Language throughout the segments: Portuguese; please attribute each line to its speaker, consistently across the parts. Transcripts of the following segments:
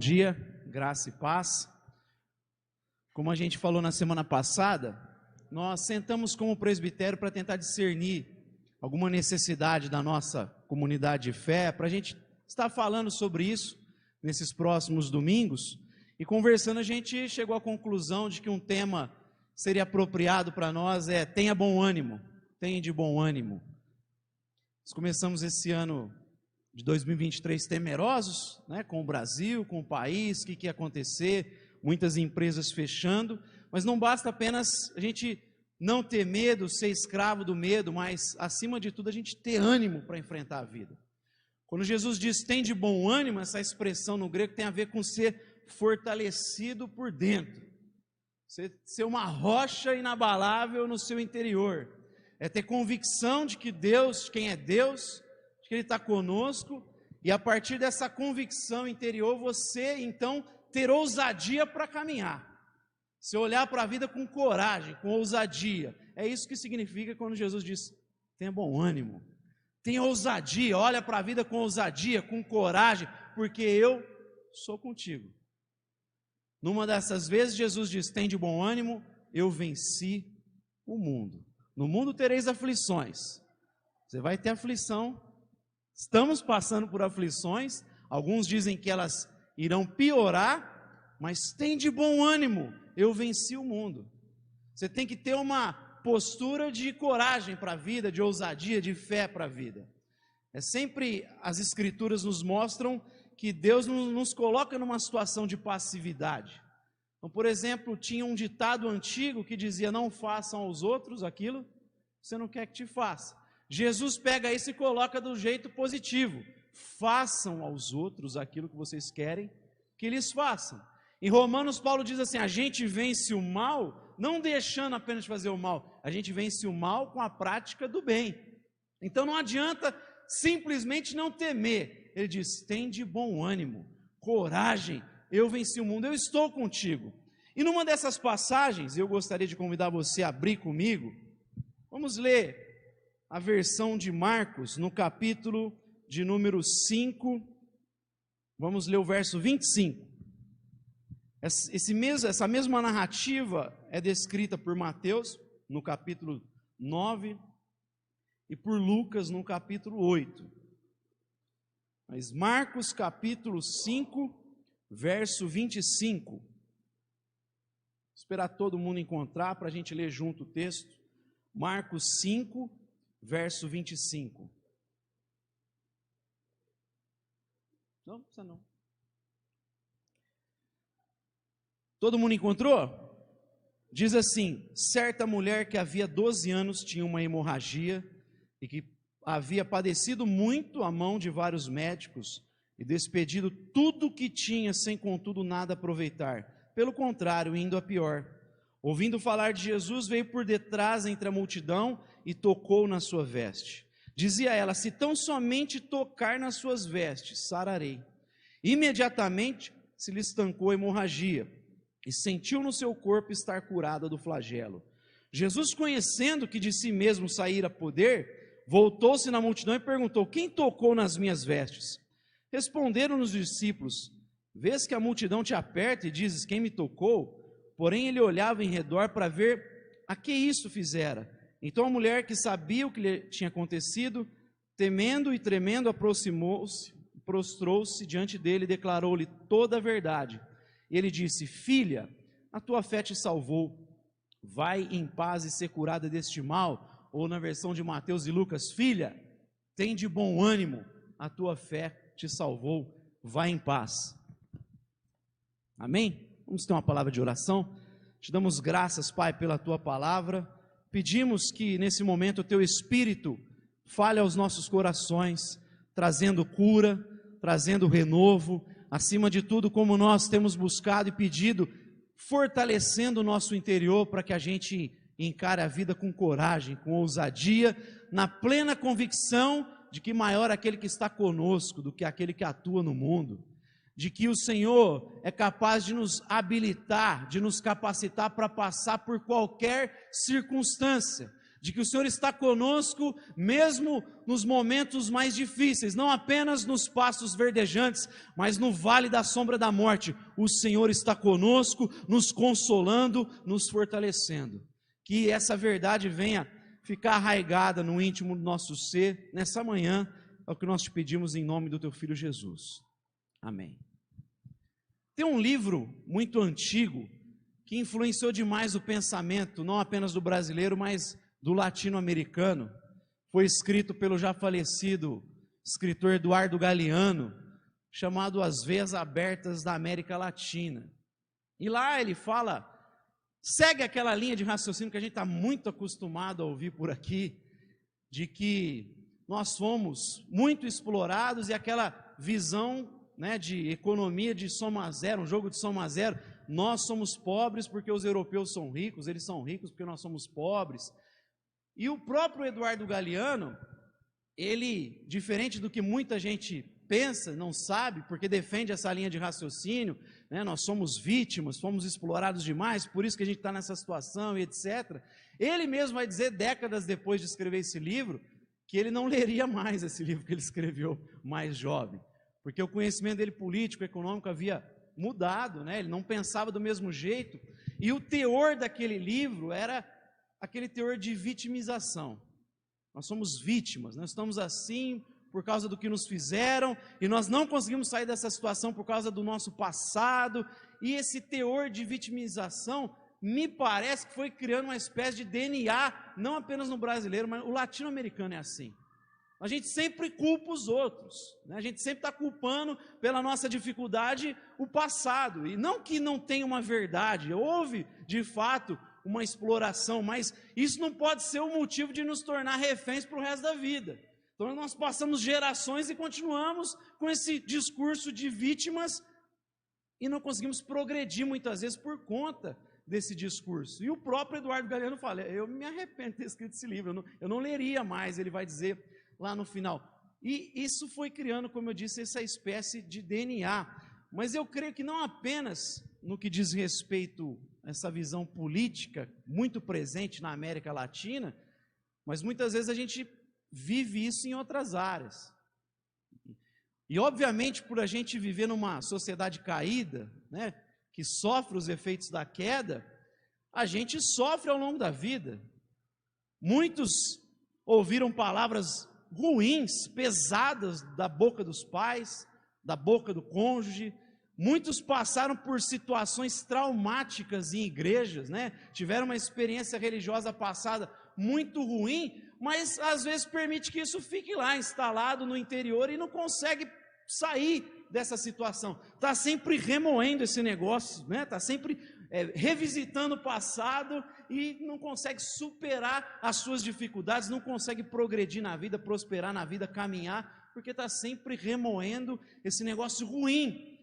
Speaker 1: Dia, graça e paz. Como a gente falou na semana passada, nós sentamos como presbitério para tentar discernir alguma necessidade da nossa comunidade de fé, para a gente estar falando sobre isso nesses próximos domingos, e conversando a gente chegou à conclusão de que um tema seria apropriado para nós é tenha bom ânimo, tenha de bom ânimo. Nós começamos esse ano de 2023 temerosos, né, com o Brasil, com o país, o que ia acontecer, muitas empresas fechando, mas não basta apenas a gente não ter medo, ser escravo do medo, mas acima de tudo a gente ter ânimo para enfrentar a vida. Quando Jesus diz tem de bom ânimo, essa expressão no grego tem a ver com ser fortalecido por dentro, ser uma rocha inabalável no seu interior, é ter convicção de que Deus, quem é Deus, que Ele está conosco, e a partir dessa convicção interior, você então ter ousadia para caminhar, você olhar para a vida com coragem, com ousadia, é isso que significa quando Jesus diz, tenha bom ânimo, tenha ousadia, olha para a vida com ousadia, com coragem, porque eu sou contigo. Numa dessas vezes Jesus diz, tem de bom ânimo, eu venci o mundo. No mundo tereis aflições, você vai ter aflição. Estamos passando por aflições, alguns dizem que elas irão piorar, mas tem de bom ânimo, eu venci o mundo. Você tem que ter uma postura de coragem para a vida, de ousadia, de fé para a vida. Sempre as escrituras nos mostram que Deus nos coloca numa situação de passividade. Então, por exemplo, tinha um ditado antigo que dizia, não façam aos outros aquilo que você não quer que te faça. Jesus pega isso e coloca do jeito positivo. Façam aos outros aquilo que vocês querem que eles façam. Em Romanos, Paulo diz assim, a gente vence o mal, não deixando apenas de fazer o mal, a gente vence o mal com a prática do bem. Então não adianta simplesmente não temer. Ele diz, tem de bom ânimo, coragem, eu venci o mundo, eu estou contigo. E numa dessas passagens, eu gostaria de convidar você a abrir comigo, vamos ler a versão de Marcos, no capítulo de número 5, vamos ler o verso 25. Essa mesma narrativa é descrita por Mateus, no capítulo 9, e por Lucas, no capítulo 8. Mas Marcos, capítulo 5, verso 25. Vou esperar todo mundo encontrar para a gente ler junto o texto. Marcos 5, verso 25. Não, precisa não. Todo mundo encontrou? Diz assim, certa mulher que havia 12 anos tinha uma hemorragia e que havia padecido muito à mão de vários médicos e despedido tudo o que tinha sem contudo nada aproveitar. Pelo contrário, indo a pior. Ouvindo falar de Jesus, veio por detrás entre a multidão e tocou na sua veste. Dizia ela, se tão somente tocar nas suas vestes, sararei. Imediatamente se lhe estancou a hemorragia e sentiu no seu corpo estar curada do flagelo. Jesus, conhecendo que de si mesmo saíra poder, voltou-se na multidão e perguntou, quem tocou nas minhas vestes? Responderam os discípulos, vês que a multidão te aperta e dizes, quem me tocou? Porém ele olhava em redor para ver a que isso fizera. Então a mulher que sabia o que lhe tinha acontecido, temendo e tremendo, aproximou-se, prostrou-se diante dele e declarou-lhe toda a verdade. Ele disse, filha, a tua fé te salvou, vai em paz e ser curada deste mal. Ou na versão de Mateus e Lucas, filha, tem de bom ânimo, a tua fé te salvou, vai em paz. Amém? Vamos ter uma palavra de oração. Te damos graças, Pai, pela tua palavra. Pedimos que nesse momento o teu Espírito fale aos nossos corações, trazendo cura, trazendo renovo, acima de tudo, como nós temos buscado e pedido, fortalecendo o nosso interior para que a gente encare a vida com coragem, com ousadia, na plena convicção de que maior é aquele que está conosco do que aquele que atua no mundo, de que o Senhor é capaz de nos habilitar, de nos capacitar para passar por qualquer circunstância, de que o Senhor está conosco mesmo nos momentos mais difíceis, não apenas nos pastos verdejantes, mas no vale da sombra da morte. O Senhor está conosco, nos consolando, nos fortalecendo. Que essa verdade venha ficar arraigada no íntimo do nosso ser nessa manhã, é o que nós te pedimos em nome do teu Filho Jesus. Amém. Tem um livro muito antigo que influenciou demais o pensamento, não apenas do brasileiro, mas do latino-americano. Foi escrito pelo já falecido escritor Eduardo Galeano, chamado As Veias Abertas da América Latina. E lá ele fala, segue aquela linha de raciocínio que a gente está muito acostumado a ouvir por aqui, de que nós fomos muito explorados e aquela visão, né, de economia de soma zero, um jogo de soma zero, nós somos pobres porque os europeus são ricos, eles são ricos porque nós somos pobres. E o próprio Eduardo Galeano, ele, diferente do que muita gente pensa, não sabe, porque defende essa linha de raciocínio, né, nós somos vítimas, fomos explorados demais, por isso que a gente está nessa situação e etc. Ele mesmo vai dizer, décadas depois de escrever esse livro, que ele não leria mais esse livro que ele escreveu mais jovem, porque o conhecimento dele político, econômico havia mudado, né? Ele não pensava do mesmo jeito, e o teor daquele livro era aquele teor de vitimização. Nós somos vítimas, nós estamos assim por causa do que nos fizeram, e nós não conseguimos sair dessa situação por causa do nosso passado, e esse teor de vitimização, me parece que foi criando uma espécie de DNA, não apenas no brasileiro, mas o latino-americano é assim. A gente sempre culpa os outros, né? A gente sempre está culpando pela nossa dificuldade o passado, e não que não tenha uma verdade, houve de fato uma exploração, mas isso não pode ser o motivo de nos tornar reféns para o resto da vida. Então nós passamos gerações e continuamos com esse discurso de vítimas e não conseguimos progredir muitas vezes por conta desse discurso. E o próprio Eduardo Galeano fala, eu me arrependo de ter escrito esse livro, eu não leria mais, ele vai dizer lá no final. E isso foi criando, como eu disse, essa espécie de DNA. Mas eu creio que não apenas no que diz respeito a essa visão política muito presente na América Latina, mas muitas vezes a gente vive isso em outras áreas. E obviamente por a gente viver numa sociedade caída, né, que sofre os efeitos da queda, a gente sofre ao longo da vida. Muitos ouviram palavras ruins, pesadas da boca dos pais, da boca do cônjuge. Muitos passaram por situações traumáticas em igrejas, né? Tiveram uma experiência religiosa passada muito ruim, mas às vezes permite que isso fique lá, instalado no interior e não consegue sair dessa situação. Está sempre remoendo esse negócio, né? Está sempre revisitando o passado e não consegue superar as suas dificuldades, não consegue progredir na vida, prosperar na vida, caminhar, porque está sempre remoendo esse negócio ruim.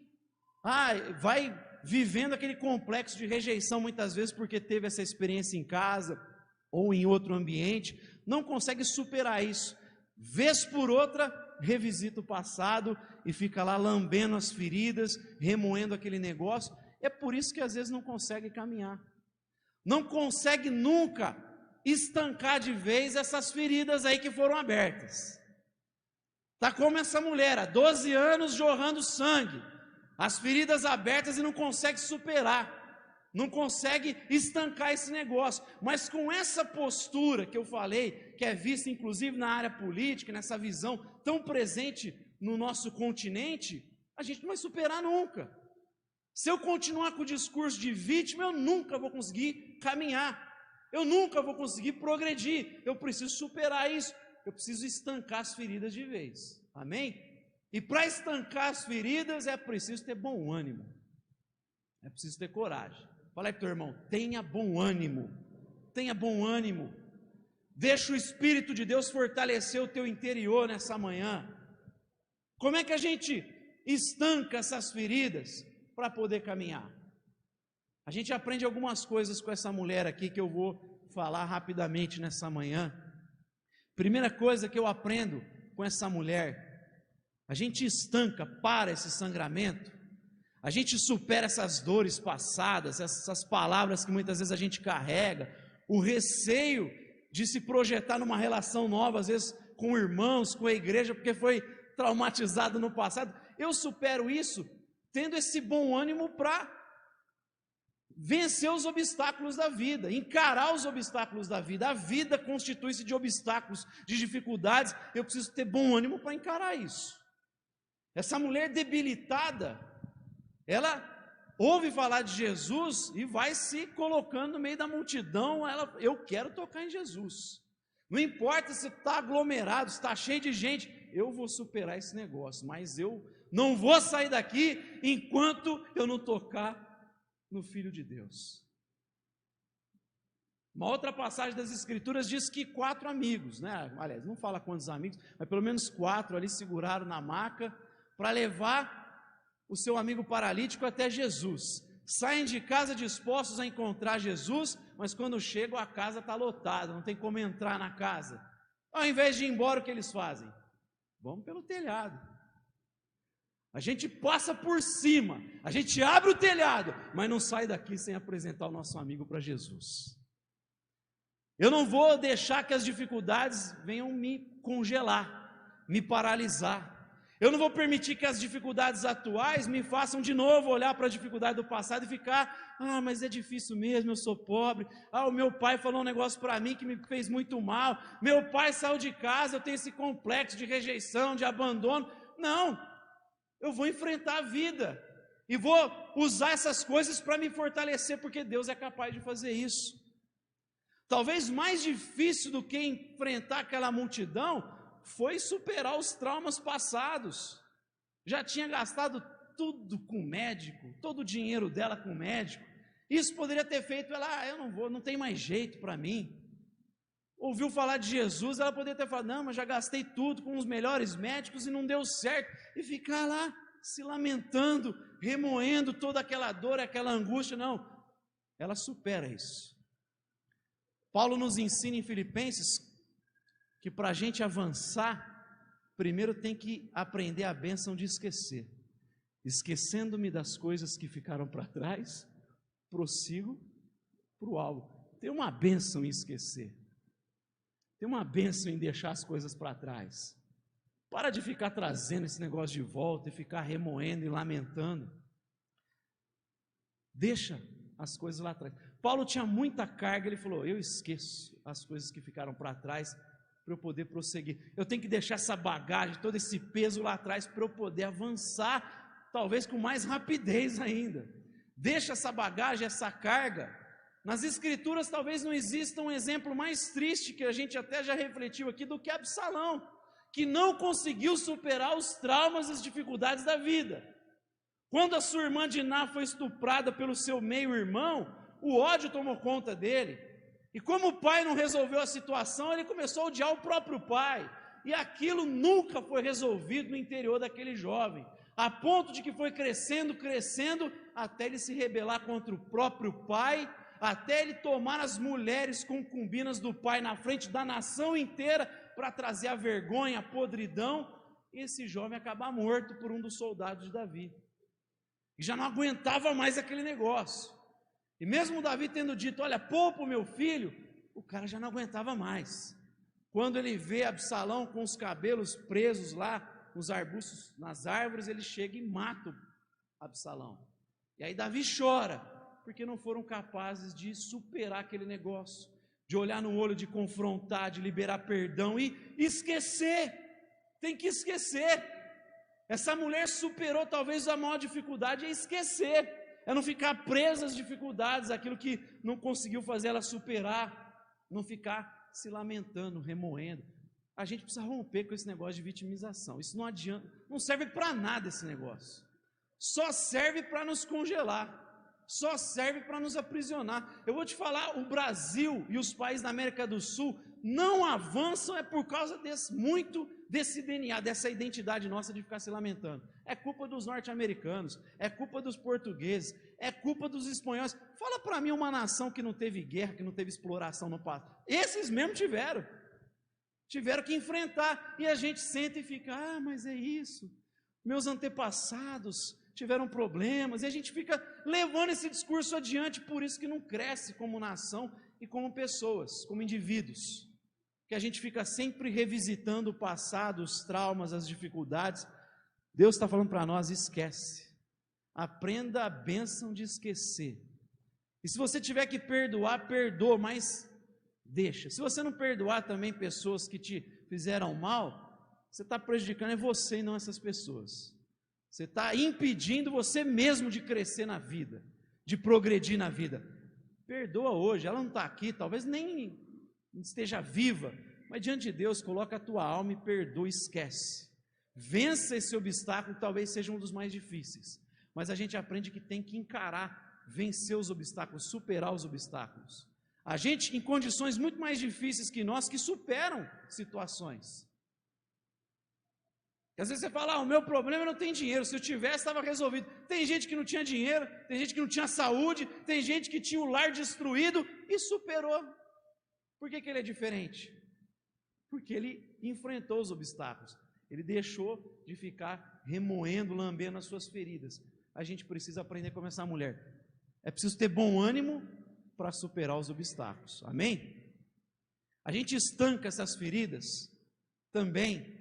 Speaker 1: Vai vivendo aquele complexo de rejeição muitas vezes porque teve essa experiência em casa ou em outro ambiente, não consegue superar isso, vez por outra revisita o passado e fica lá lambendo as feridas, remoendo aquele negócio. É por isso que às vezes não consegue caminhar, não consegue nunca estancar de vez essas feridas aí que foram abertas. Está como essa mulher, há 12 anos jorrando sangue, as feridas abertas e não consegue superar, não consegue estancar esse negócio, mas com essa postura que eu falei, que é vista inclusive na área política, nessa visão tão presente no nosso continente, a gente não vai superar nunca. Se eu continuar com o discurso de vítima, eu nunca vou conseguir caminhar, eu nunca vou conseguir progredir, eu preciso superar isso, eu preciso estancar as feridas de vez, amém? E para estancar as feridas é preciso ter bom ânimo, é preciso ter coragem. Fala aí para o teu irmão, tenha bom ânimo, tenha bom ânimo, deixa o Espírito de Deus fortalecer o teu interior nessa manhã. Como é que a gente estanca essas feridas para poder caminhar? A gente aprende algumas coisas com essa mulher aqui que eu vou falar rapidamente nessa manhã. Primeira coisa que eu aprendo com essa mulher, a gente estanca, para esse sangramento, a gente supera essas dores passadas, essas palavras que muitas vezes a gente carrega, o receio de se projetar numa relação nova, às vezes com irmãos, com a igreja, porque foi traumatizado no passado. Eu supero isso tendo esse bom ânimo para vencer os obstáculos da vida, encarar os obstáculos da vida. A vida constitui-se de obstáculos, de dificuldades. Eu preciso ter bom ânimo para encarar isso. Essa mulher debilitada, ela ouve falar de Jesus e vai se colocando no meio da multidão. Eu quero tocar em Jesus. Não importa se está aglomerado, se está cheio de gente, eu vou superar esse negócio, mas eu não vou sair daqui enquanto eu não tocar no Filho de Deus. Uma outra passagem das Escrituras diz que 4 amigos, né? Aliás, não fala quantos amigos, mas pelo menos 4 ali seguraram na maca para levar o seu amigo paralítico até Jesus. Saem de casa dispostos a encontrar Jesus, mas quando chegam a casa está lotada, não tem como entrar na casa. Ao invés de ir embora, o que eles fazem? Vamos pelo telhado. A gente passa por cima, a gente abre o telhado, mas não sai daqui sem apresentar o nosso amigo para Jesus. Eu não vou deixar que as dificuldades venham me congelar, me paralisar. Eu não vou permitir que as dificuldades atuais me façam de novo olhar para a dificuldade do passado e ficar, mas é difícil mesmo, eu sou pobre, o meu pai falou um negócio para mim que me fez muito mal, meu pai saiu de casa, eu tenho esse complexo de rejeição, de abandono. Não, eu vou enfrentar a vida e vou usar essas coisas para me fortalecer, porque Deus é capaz de fazer isso. Talvez mais difícil do que enfrentar aquela multidão foi superar os traumas passados. Já tinha gastado tudo com médico, todo o dinheiro dela com médico. Isso poderia ter feito ela, eu não vou, não tem mais jeito para mim. Ouviu falar de Jesus, ela poderia ter falado, não, mas já gastei tudo com os melhores médicos e não deu certo. E ficar lá se lamentando, remoendo toda aquela dor, aquela angústia. Não, ela supera isso. Paulo nos ensina em Filipenses que para a gente avançar, primeiro tem que aprender a bênção de esquecer. Esquecendo-me das coisas que ficaram para trás, prossigo para o alvo. Tem uma bênção em esquecer. Tem uma bênção em deixar as coisas para trás. Para de ficar trazendo esse negócio de volta e ficar remoendo e lamentando. Deixa as coisas lá atrás. Paulo tinha muita carga, ele falou, eu esqueço as coisas que ficaram para trás para eu poder prosseguir. Eu tenho que deixar essa bagagem, todo esse peso lá atrás para eu poder avançar, talvez com mais rapidez ainda. Deixa essa bagagem, essa carga. Nas Escrituras talvez não exista um exemplo mais triste, que a gente até já refletiu aqui, do que Absalão, que não conseguiu superar os traumas e as dificuldades da vida. Quando a sua irmã Diná foi estuprada pelo seu meio-irmão, o ódio tomou conta dele. E como o pai não resolveu a situação, ele começou a odiar o próprio pai. E aquilo nunca foi resolvido no interior daquele jovem, a ponto de que foi crescendo, até ele se rebelar contra o próprio pai, até ele tomar as mulheres concubinas do pai na frente da nação inteira, para trazer a vergonha, a podridão, e esse jovem acabar morto por um dos soldados de Davi. E já não aguentava mais aquele negócio. E mesmo Davi tendo dito, olha, poupa o meu filho, o cara já não aguentava mais. Quando ele vê Absalão com os cabelos presos lá, nos arbustos, nas árvores, ele chega e mata Absalão. E aí Davi chora, porque não foram capazes de superar aquele negócio, de olhar no olho, de confrontar, de liberar perdão e esquecer. Tem que esquecer. Essa mulher superou talvez a maior dificuldade, é esquecer. É não ficar presa às dificuldades, aquilo que não conseguiu fazer ela superar, não ficar se lamentando, remoendo. A gente precisa romper com esse negócio de vitimização. Isso não adianta, não serve para nada esse negócio. Só serve para nos congelar. Só serve para nos aprisionar. Eu vou te falar, o Brasil e os países da América do Sul não avançam por causa desse DNA, dessa identidade nossa de ficar se lamentando. É culpa dos norte-americanos, é culpa dos portugueses, é culpa dos espanhóis. Fala para mim uma nação que não teve guerra, que não teve exploração no passado. Esses mesmo tiveram que enfrentar, e a gente senta e fica, mas é isso, meus antepassados tiveram problemas, e a gente fica levando esse discurso adiante, por isso que não cresce como nação, e como pessoas, como indivíduos, que a gente fica sempre revisitando o passado, os traumas, as dificuldades. Deus está falando para nós: esquece, aprenda a bênção de esquecer, e se você tiver que perdoar, perdoa, mas deixa. Se você não perdoar também pessoas que te fizeram mal, você está prejudicando é você e não essas pessoas. Você está impedindo você mesmo de crescer na vida, de progredir na vida. Perdoa hoje, ela não está aqui, talvez nem esteja viva, mas diante de Deus, coloca a tua alma e perdoa, esquece. Vença esse obstáculo, que talvez seja um dos mais difíceis, mas a gente aprende que tem que encarar, vencer os obstáculos, superar os obstáculos. A gente, em condições muito mais difíceis que nós, que superam situações. E às vezes você fala: o meu problema não tem dinheiro, se eu tivesse estava resolvido. Tem gente que não tinha dinheiro, tem gente que não tinha saúde, tem gente que tinha o lar destruído e superou. Por que ele é diferente? Porque ele enfrentou os obstáculos, ele deixou de ficar remoendo, lambendo as suas feridas. A gente precisa aprender como essa mulher. É preciso ter bom ânimo para superar os obstáculos, amém? A gente estanca essas feridas também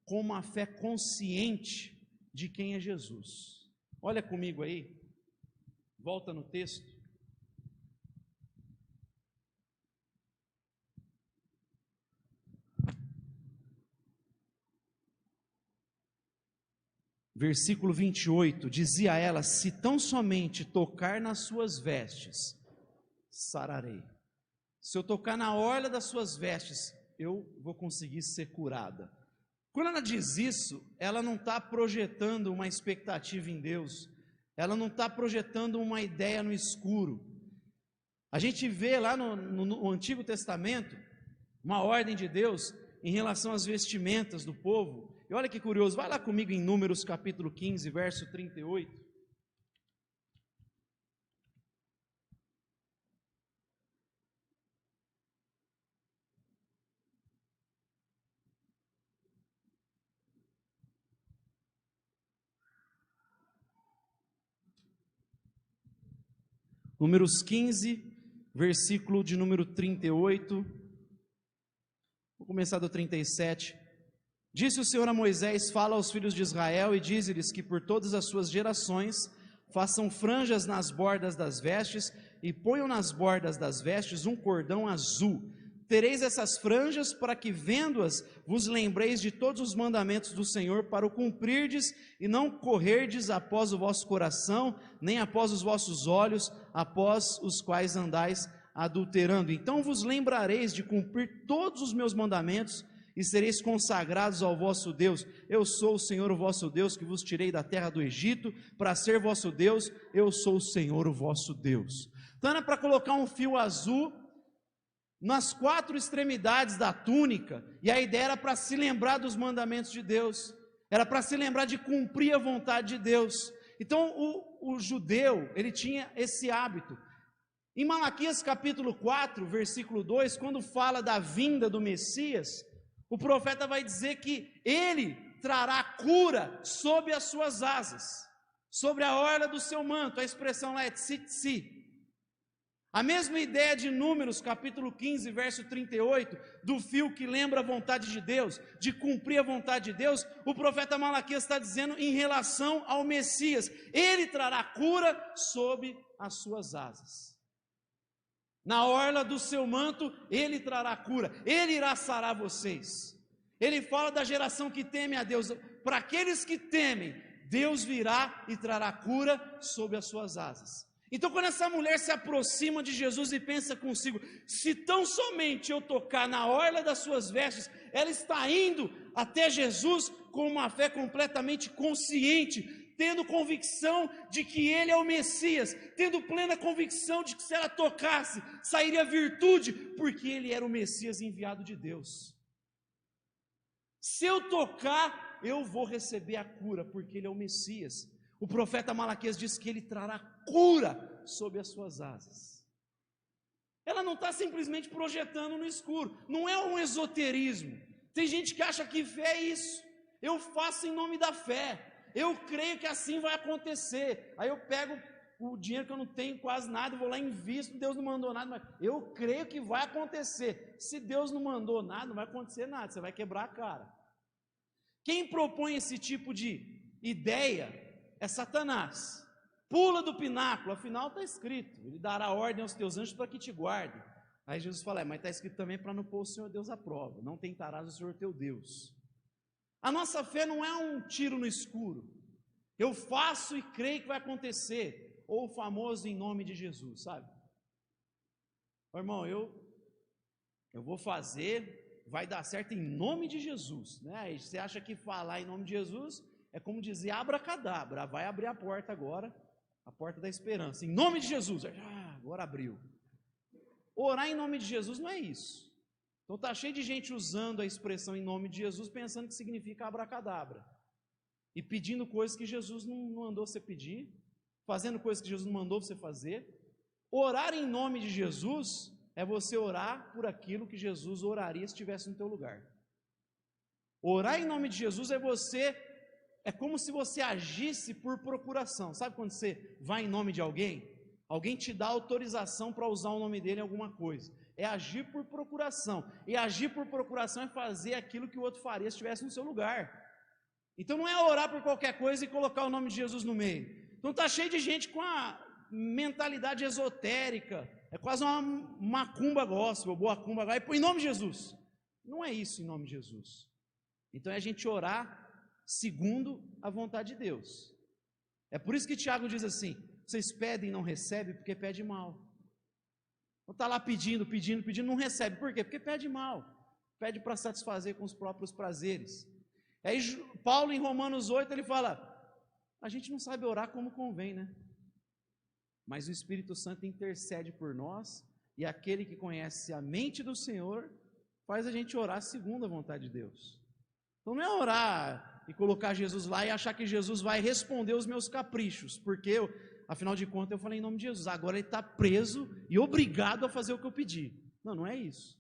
Speaker 1: com uma fé consciente de quem é Jesus. Olha comigo aí, volta no texto. Versículo 28, dizia ela: se tão somente tocar nas suas vestes, sararei. Se eu tocar na orla das suas vestes, eu vou conseguir ser curada. Quando ela diz isso, ela não está projetando uma expectativa em Deus, ela não está projetando uma ideia no escuro. A gente vê lá no Antigo Testamento uma ordem de Deus em relação às vestimentas do povo. E olha que curioso, vai lá comigo em Números capítulo 15, verso 38. Números 15, versículo de número 38, vou começar do 37. Disse o Senhor a Moisés: fala aos filhos de Israel e dize-lhes que por todas as suas gerações façam franjas nas bordas das vestes e ponham nas bordas das vestes um cordão azul. Tereis essas franjas para que, vendo-as, vos lembreis de todos os mandamentos do Senhor, para o cumprirdes e não correrdes após o vosso coração, nem após os vossos olhos, após os quais andais adulterando. Então vos lembrareis de cumprir todos os meus mandamentos e sereis consagrados ao vosso Deus. Eu sou o Senhor, o vosso Deus, que vos tirei da terra do Egito para ser vosso Deus. Eu sou o Senhor, o vosso Deus. Então era para colocar um fio azul nas 4 extremidades da túnica, e a ideia era para se lembrar dos mandamentos de Deus, era para se lembrar de cumprir a vontade de Deus. Então o judeu, ele tinha esse hábito. Em Malaquias capítulo 4, versículo 2, quando fala da vinda do Messias, o profeta vai dizer que ele trará cura sob as suas asas, sobre a orla do seu manto. A expressão lá é tzitzi. A mesma ideia de Números capítulo 15, verso 38, do fio que lembra a vontade de Deus, de cumprir a vontade de Deus, o profeta Malaquias está dizendo em relação ao Messias: ele trará cura sob as suas asas. Na orla do seu manto, ele trará cura, ele irá sarar vocês. Ele fala da geração que teme a Deus. Para aqueles que temem, Deus virá e trará cura sob as suas asas. Então, quando essa mulher se aproxima de Jesus e pensa consigo: se tão somente eu tocar na orla das suas vestes, ela está indo até Jesus com uma fé completamente consciente, tendo convicção de que ele é o Messias, tendo plena convicção de que se ela tocasse, sairia virtude, porque ele era o Messias enviado de Deus. Se eu tocar, eu vou receber a cura, porque ele é o Messias. O profeta Malaquias diz que ele trará cura sob as suas asas. Ela não está simplesmente projetando no escuro, não é um esoterismo. Tem gente que acha que fé é isso: eu faço em nome da fé, eu creio que assim vai acontecer. Aí eu pego o dinheiro que eu não tenho quase nada, eu vou lá e invisto, Deus não mandou nada, mas eu creio que vai acontecer. Se Deus não mandou nada, não vai acontecer nada, você vai quebrar a cara. Quem propõe esse tipo de ideia é Satanás. Pula do pináculo, afinal está escrito, ele dará ordem aos teus anjos para que te guardem. Aí Jesus fala, mas está escrito também para não pôr o Senhor Deus à prova, não tentarás o Senhor teu Deus. A nossa fé não é um tiro no escuro, eu faço e creio que vai acontecer, ou o famoso em nome de Jesus, sabe? Ô, irmão, eu vou fazer, vai dar certo em nome de Jesus, né? E você acha que falar em nome de Jesus é como dizer abracadabra, vai abrir a porta agora, a porta da esperança, em nome de Jesus, agora abriu. Orar em nome de Jesus não é isso. Então está cheio de gente usando a expressão em nome de Jesus, pensando que significa abracadabra, e pedindo coisas que Jesus não mandou você pedir, fazendo coisas que Jesus não mandou você fazer. Orar em nome de Jesus é você orar por aquilo que Jesus oraria se estivesse no teu lugar. Orar em nome de Jesus é como se você agisse por procuração. Sabe quando você vai em nome de alguém? Alguém te dá autorização para usar o nome dele em alguma coisa. É agir por procuração. E agir por procuração é fazer aquilo que o outro faria se estivesse no seu lugar. Então não é orar por qualquer coisa e colocar o nome de Jesus no meio. Então está cheio de gente com a mentalidade esotérica, é quase uma macumba gospel, boa cumba, em nome de Jesus. Não é isso em nome de Jesus. Então é a gente orar segundo a vontade de Deus. É por isso que Tiago diz assim, vocês pedem e não recebem porque pede mal. Então está lá pedindo, não recebe. Por quê? Porque pede mal. Pede para satisfazer com os próprios prazeres. Aí Paulo em Romanos 8 ele fala, a gente não sabe orar como convém, né? Mas o Espírito Santo intercede por nós, e aquele que conhece a mente do Senhor, faz a gente orar segundo a vontade de Deus. Então não é orar e colocar Jesus lá e achar que Jesus vai responder os meus caprichos, porque afinal de contas eu falei em nome de Jesus, agora ele está preso e obrigado a fazer o que eu pedi. Não, não é isso.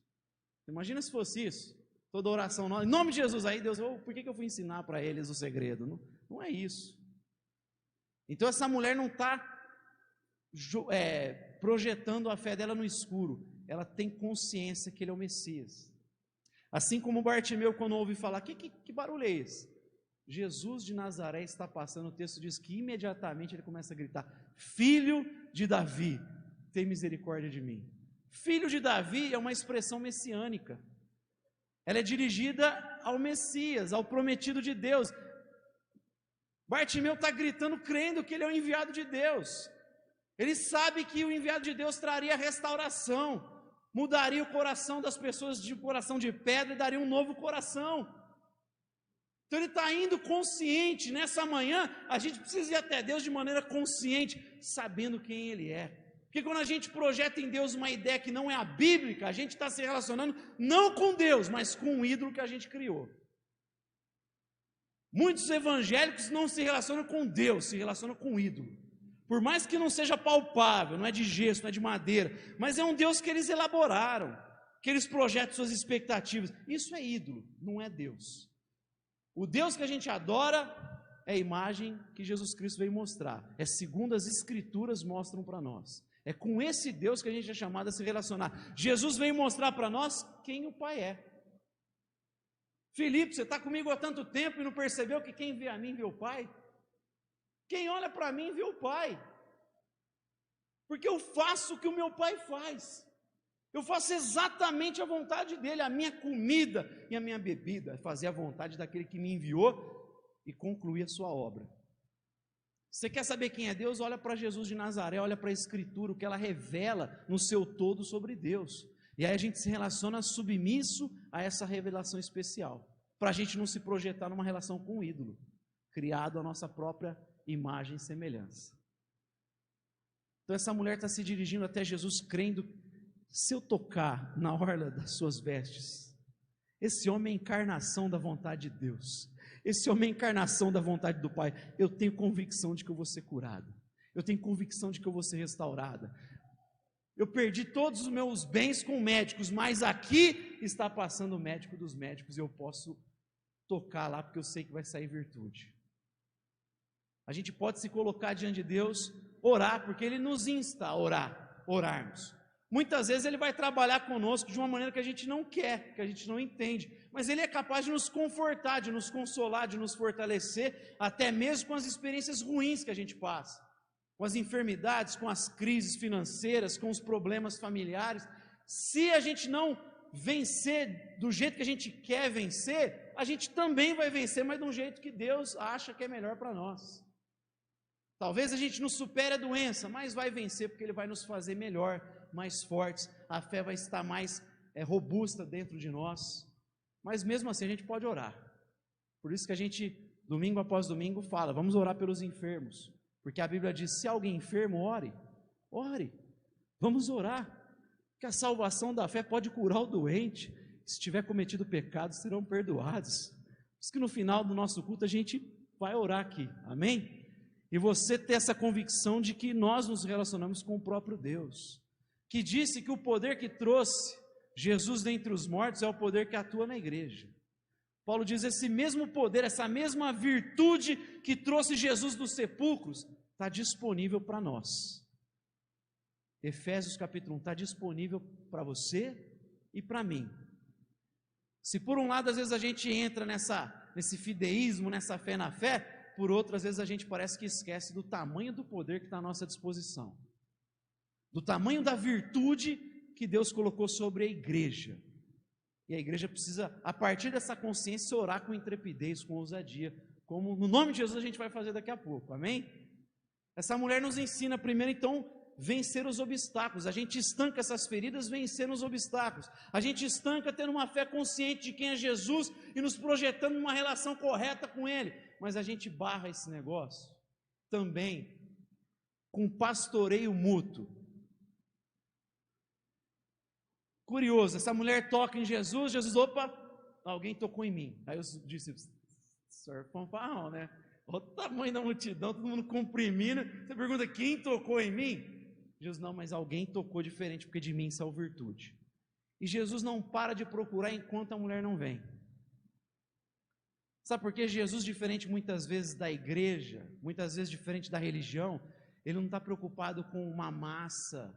Speaker 1: Imagina se fosse isso, toda oração, em nome de Jesus, aí Deus, por que eu fui ensinar para eles o segredo? Não é isso. Então essa mulher não está projetando a fé dela no escuro, ela tem consciência que ele é o Messias. Assim como Bartimeu, quando ouve falar, que barulho é esse? Jesus de Nazaré está passando, o texto diz que imediatamente ele começa a gritar, filho de Davi, tem misericórdia de mim. Filho de Davi é uma expressão messiânica, ela é dirigida ao Messias, ao prometido de Deus. Bartimeu está gritando, crendo que ele é o enviado de Deus. Ele sabe que o enviado de Deus traria restauração, mudaria o coração das pessoas de coração de pedra e daria um novo coração. Então ele está indo consciente. Nessa manhã, a gente precisa ir até Deus de maneira consciente, sabendo quem Ele é. Porque quando a gente projeta em Deus uma ideia que não é a bíblica, a gente está se relacionando não com Deus, mas com o ídolo que a gente criou. Muitos evangélicos não se relacionam com Deus, se relacionam com o ídolo. Por mais que não seja palpável, não é de gesso, não é de madeira, mas é um Deus que eles elaboraram, que eles projetam suas expectativas. Isso é ídolo, não é Deus. O Deus que a gente adora é a imagem que Jesus Cristo veio mostrar. É segundo as Escrituras mostram para nós. É com esse Deus que a gente é chamado a se relacionar. Jesus veio mostrar para nós quem o Pai é. Filipe, você está comigo há tanto tempo e não percebeu que quem vê a mim vê o Pai? Quem olha para mim vê o Pai. Porque eu faço o que o meu Pai faz. Eu faço exatamente a vontade dele, a minha comida e a minha bebida, fazer a vontade daquele que me enviou e concluir a sua obra. Você quer saber quem é Deus? Olha para Jesus de Nazaré, olha para a Escritura, o que ela revela no seu todo sobre Deus. E aí a gente se relaciona submisso a essa revelação especial, para a gente não se projetar numa relação com o ídolo, criado à nossa própria imagem e semelhança. Então essa mulher está se dirigindo até Jesus crendo, se eu tocar na orla das suas vestes, esse homem é a encarnação da vontade de Deus, esse homem é a encarnação da vontade do Pai, eu tenho convicção de que eu vou ser curado, eu tenho convicção de que eu vou ser restaurada, eu perdi todos os meus bens com médicos, mas aqui está passando o médico dos médicos, e eu posso tocar lá, porque eu sei que vai sair virtude. A gente pode se colocar diante de Deus, orar, porque Ele nos insta a orarmos. Muitas vezes Ele vai trabalhar conosco de uma maneira que a gente não quer, que a gente não entende, mas Ele é capaz de nos confortar, de nos consolar, de nos fortalecer, até mesmo com as experiências ruins que a gente passa, com as enfermidades, com as crises financeiras, com os problemas familiares. Se a gente não vencer do jeito que a gente quer vencer, a gente também vai vencer, mas de um jeito que Deus acha que é melhor para nós. Talvez a gente não supere a doença, mas vai vencer, porque Ele vai nos fazer melhor, mais fortes, a fé vai estar mais robusta dentro de nós, mas mesmo assim a gente pode orar. Por isso que a gente, domingo após domingo, fala, vamos orar pelos enfermos, porque a Bíblia diz, se alguém enfermo, ore, vamos orar, que a salvação da fé pode curar o doente, se tiver cometido pecados, serão perdoados. Por isso que no final do nosso culto a gente vai orar aqui, amém? E você ter essa convicção de que nós nos relacionamos com o próprio Deus, que disse que o poder que trouxe Jesus dentre os mortos é o poder que atua na igreja. Paulo diz, esse mesmo poder, essa mesma virtude que trouxe Jesus dos sepulcros, está disponível para nós. Efésios capítulo 1, está disponível para você e para mim. Se por um lado às vezes a gente entra nesse fideísmo, nessa fé na fé, por outro às vezes a gente parece que esquece do tamanho do poder que está à nossa disposição, do tamanho da virtude que Deus colocou sobre a igreja. E a igreja precisa, a partir dessa consciência, orar com intrepidez, com ousadia, como no nome de Jesus a gente vai fazer daqui a pouco, amém? Essa mulher nos ensina primeiro então vencer os obstáculos. A gente estanca essas feridas vencendo os obstáculos. A gente estanca tendo uma fé consciente de quem é Jesus e nos projetando numa relação correta com Ele. Mas a gente barra esse negócio também com pastoreio mútuo. Curioso, essa mulher toca em Jesus, opa, alguém tocou em mim. Aí os discípulos, senhor, fanfarrão, né? Olha o tamanho da multidão, todo mundo comprimindo. Você pergunta, quem tocou em mim? Jesus, não, mas alguém tocou diferente, porque de mim saiu virtude. E Jesus não para de procurar enquanto a mulher não vem. Sabe por que Jesus, diferente muitas vezes da igreja, muitas vezes diferente da religião, Ele não está preocupado com uma massa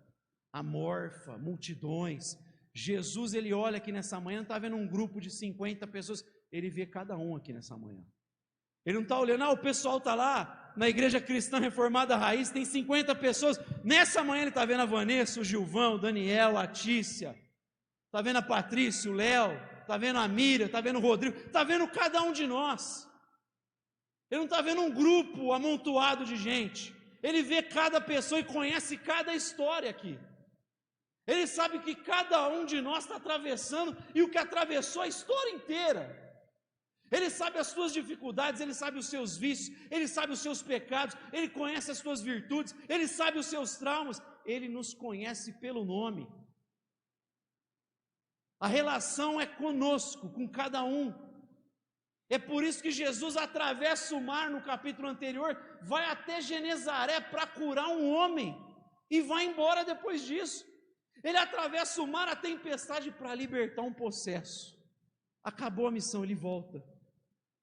Speaker 1: amorfa, multidões. Jesus, Ele olha aqui nessa manhã, não está vendo um grupo de 50 pessoas, Ele vê cada um aqui nessa manhã. Ele não está olhando, o pessoal está lá, na igreja cristã reformada raiz, tem 50 pessoas, nessa manhã ele está vendo a Vanessa, o Gilvão, o Daniel, a Tícia, está vendo a Patrícia, o Léo, está vendo a Miriam, está vendo o Rodrigo, está vendo cada um de nós. Ele não está vendo um grupo amontoado de gente, ele vê cada pessoa e conhece cada história aqui. Ele sabe que cada um de nós está atravessando e o que atravessou a história inteira. Ele sabe as suas dificuldades, Ele sabe os seus vícios, Ele sabe os seus pecados, Ele conhece as suas virtudes, Ele sabe os seus traumas, Ele nos conhece pelo nome. A relação é conosco, com cada um. É por isso que Jesus atravessa o mar no capítulo anterior, vai até Genezaré para curar um homem e vai embora depois disso. Ele atravessa o mar, a tempestade, para libertar um possesso. Acabou a missão, ele volta.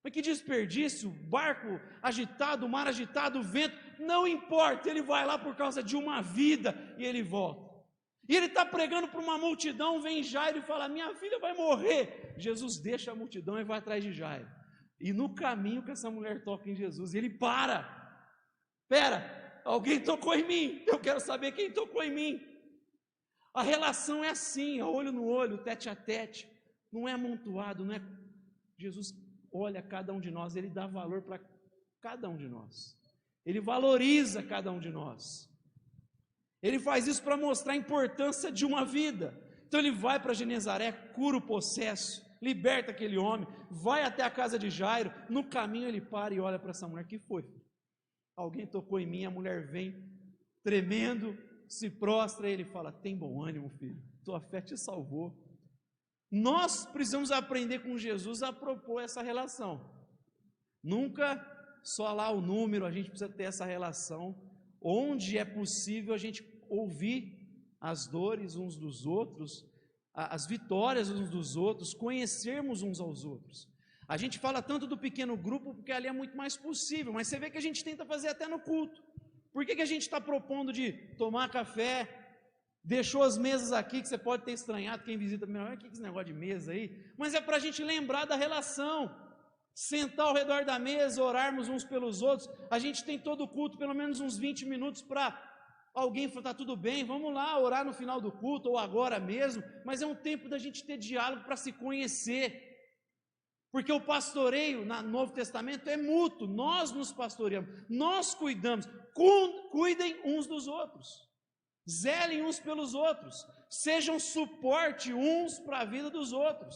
Speaker 1: Mas que desperdício, barco agitado, mar agitado, vento, não importa, ele vai lá por causa de uma vida e ele volta. E ele está pregando para uma multidão, vem Jairo e fala, minha filha vai morrer. Jesus deixa a multidão e vai atrás de Jairo. E no caminho que essa mulher toca em Jesus, ele espera, alguém tocou em mim, eu quero saber quem tocou em mim. A relação é assim, é olho no olho, tete a tete, não é amontoado, não é. Jesus olha cada um de nós, Ele dá valor para cada um de nós, Ele valoriza cada um de nós, Ele faz isso para mostrar a importância de uma vida. Então Ele vai para Genezaré, cura o possesso, liberta aquele homem, vai até a casa de Jairo, no caminho Ele para e olha para essa mulher, que foi? Alguém tocou em mim, a mulher vem, tremendo, se prostra e Ele fala, tem bom ânimo filho, tua fé te salvou. Nós precisamos aprender com Jesus a propor essa relação. Nunca só lá o número, a gente precisa ter essa relação, onde é possível a gente ouvir as dores uns dos outros, as vitórias uns dos outros, conhecermos uns aos outros. A gente fala tanto do pequeno grupo porque ali é muito mais possível, mas você vê que a gente tenta fazer até no culto. Por que a gente está propondo de tomar café, deixou as mesas aqui, que você pode ter estranhado, quem visita, o que é esse negócio de mesa aí? Mas é para a gente lembrar da relação, sentar ao redor da mesa, orarmos uns pelos outros. A gente tem todo o culto, pelo menos uns 20 minutos para alguém falar, tá tudo bem, vamos lá orar no final do culto, ou agora mesmo, mas é um tempo da gente ter diálogo para se conhecer. Porque o pastoreio no Novo Testamento é mútuo, nós nos pastoreamos, nós cuidamos, cuidem uns dos outros, zelem uns pelos outros, sejam suporte uns para a vida dos outros,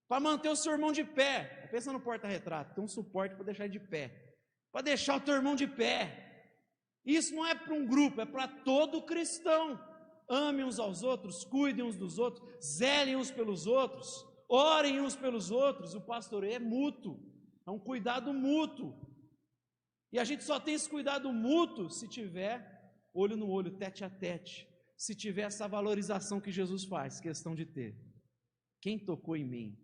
Speaker 1: para manter o seu irmão de pé. Pensa no porta-retrato, tem um suporte para deixar ele de pé, para deixar o teu irmão de pé. Isso não é para um grupo, é para todo cristão. Amem uns aos outros, cuidem uns dos outros, zelem uns pelos outros, orem uns pelos outros. O pastoreio é mútuo, é um cuidado mútuo. E a gente só tem esse cuidado mútuo se tiver olho no olho, tete a tete, se tiver essa valorização que Jesus faz, questão de ter. Quem tocou em mim?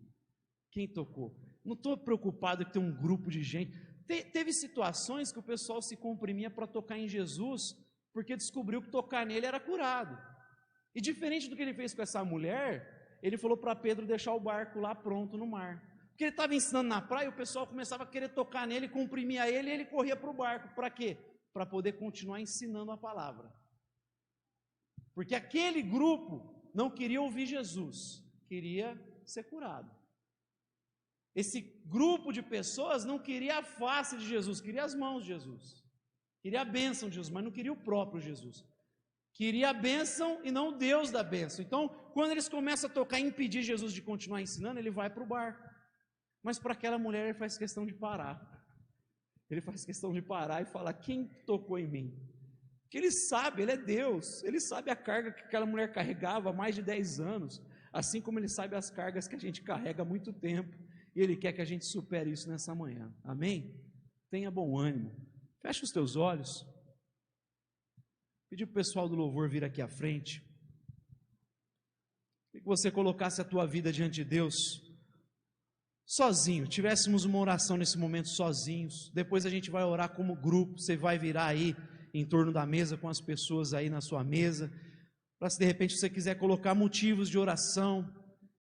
Speaker 1: Quem tocou? Não estou preocupado que tem um grupo de gente. Teve situações que o pessoal se comprimia para tocar em Jesus, porque descobriu que tocar nele era curado. E diferente do que ele fez com essa mulher, ele falou para Pedro deixar o barco lá pronto no mar. Porque ele estava ensinando na praia, o pessoal começava a querer tocar nele, comprimia ele, e ele corria para o barco. Para quê? Para poder continuar ensinando a palavra. Porque aquele grupo não queria ouvir Jesus, queria ser curado. Esse grupo de pessoas não queria a face de Jesus, queria as mãos de Jesus, queria a bênção de Jesus, mas não queria o próprio Jesus. Queria a bênção e não o Deus da bênção. Então, quando eles começam a tocar e impedir Jesus de continuar ensinando, ele vai para o barco. Mas para aquela mulher ele faz questão de parar. Ele faz questão de parar e falar, quem tocou em mim? Porque ele sabe, ele é Deus, ele sabe a carga que aquela mulher carregava há mais de 10 anos, assim como ele sabe as cargas que a gente carrega há muito tempo, e ele quer que a gente supere isso nessa manhã, amém? Tenha bom ânimo, feche os teus olhos, pedir para o pessoal do louvor vir aqui à frente, que você colocasse a tua vida diante de Deus, sozinho, tivéssemos uma oração nesse momento sozinhos, depois a gente vai orar como grupo, você vai virar aí em torno da mesa com as pessoas aí na sua mesa, para se de repente você quiser colocar motivos de oração,